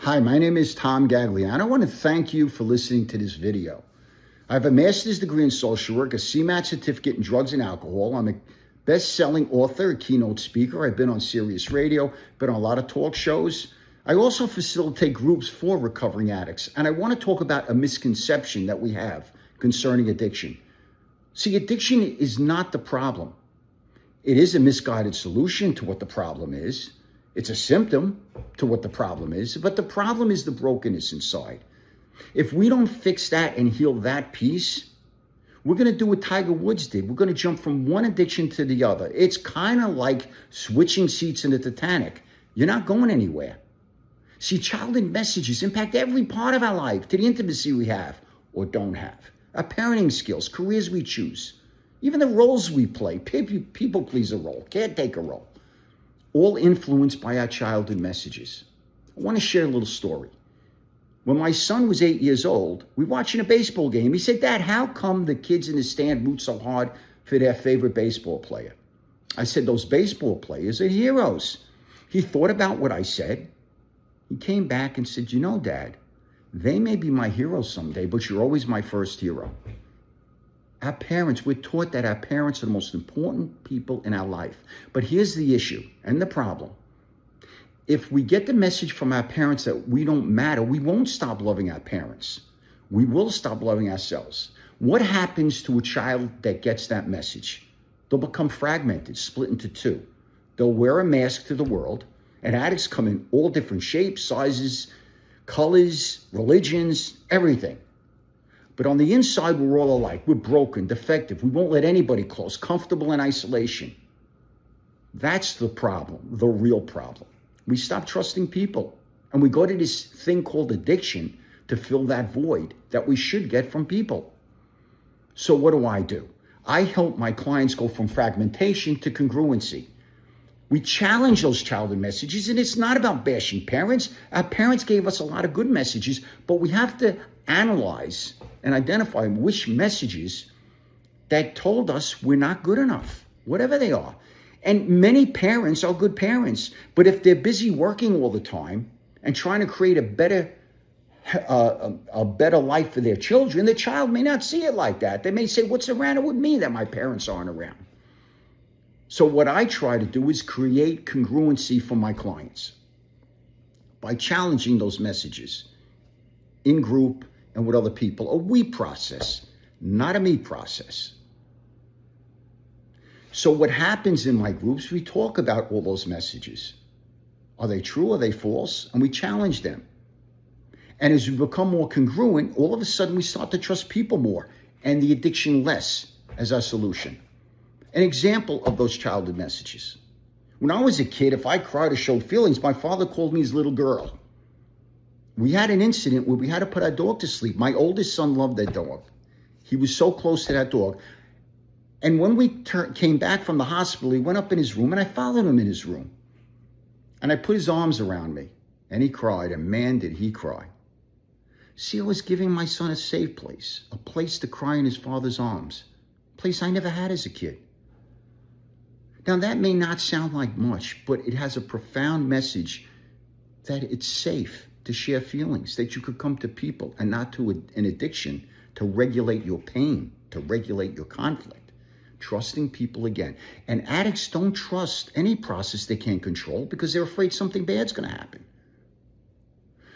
Hi, my name is Tom Gagliano. I want to thank you for listening to this video. I have a master's degree in social work, a CMAT certificate in drugs and alcohol. I'm a best-selling author, a keynote speaker. I've been on Sirius Radio, been on a lot of talk shows. I also facilitate groups for recovering addicts. And I want to talk about a misconception that we have concerning addiction. See, addiction is not the problem. It is a misguided solution to what the problem is. It's a symptom to what the problem is, but the problem is the brokenness inside. If we don't fix that and heal that piece, we're going to do what Tiger Woods did. We're going to jump from one addiction to the other. It's kind of like switching seats in the Titanic. You're not going anywhere. See, childhood messages impact every part of our life, to the intimacy we have or don't have, our parenting skills, careers we choose, even the roles we play, people pleaser role, caretaker role. All influenced by our childhood messages. I want to share a little story. When my son was 8 years old, we were watching a baseball game. He said, "Dad, how come the kids in the stand root so hard for their favorite baseball player?" I said, "Those baseball players are heroes." He thought about what I said. He came back and said, "You know, Dad, they may be my heroes someday, but you're always my first hero." Our parents, we're taught that our parents are the most important people in our life. But here's the issue and the problem. If we get the message from our parents that we don't matter, we won't stop loving our parents. We will stop loving ourselves. What happens to a child that gets that message? They'll become fragmented, split into two. They'll wear a mask to the world, and addicts come in all different shapes, sizes, colors, religions, everything. But on the inside, we're all alike. We're broken, defective. We won't let anybody close, comfortable in isolation. That's the problem, the real problem. We stop trusting people, and we go to this thing called addiction to fill that void that we should get from people. So what do? I help my clients go from fragmentation to congruency. We challenge those childhood messages, and it's not about bashing parents. Our parents gave us a lot of good messages, but we have to analyze and identify which messages that told us we're not good enough, whatever they are. And many parents are good parents, but if they're busy working all the time and trying to create a better life for their children, the child may not see it like that. They may say, "What's the matter with me that my parents aren't around?" So what I try to do is create congruency for my clients by challenging those messages in group and with other people. A we process, not a me process. So what happens in my groups, we talk about all those messages. Are they true? Are they false? And we challenge them. And as we become more congruent, all of a sudden we start to trust people more and the addiction less as our solution. An example of those childhood messages. When I was a kid, if I cried or showed feelings, my father called me his little girl. We had an incident where we had to put our dog to sleep. My oldest son loved that dog. He was so close to that dog. And when we came back from the hospital, he went up in his room, and I followed him in his room. And I put his arms around me, and he cried, and man, did he cry. See, I was giving my son a safe place, a place to cry in his father's arms, a place I never had as a kid. Now, that may not sound like much, but it has a profound message that it's safe to share feelings, that you could come to people and not to an addiction to regulate your pain, to regulate your conflict. Trusting people again. And addicts don't trust any process they can't control because they're afraid something bad's going to happen.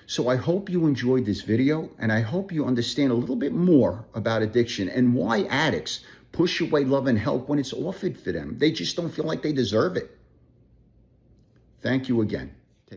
So I hope you enjoyed this video, and I hope you understand a little bit more about addiction and why addicts push away love and help when it's offered for them. They just don't feel like they deserve it. Thank you again.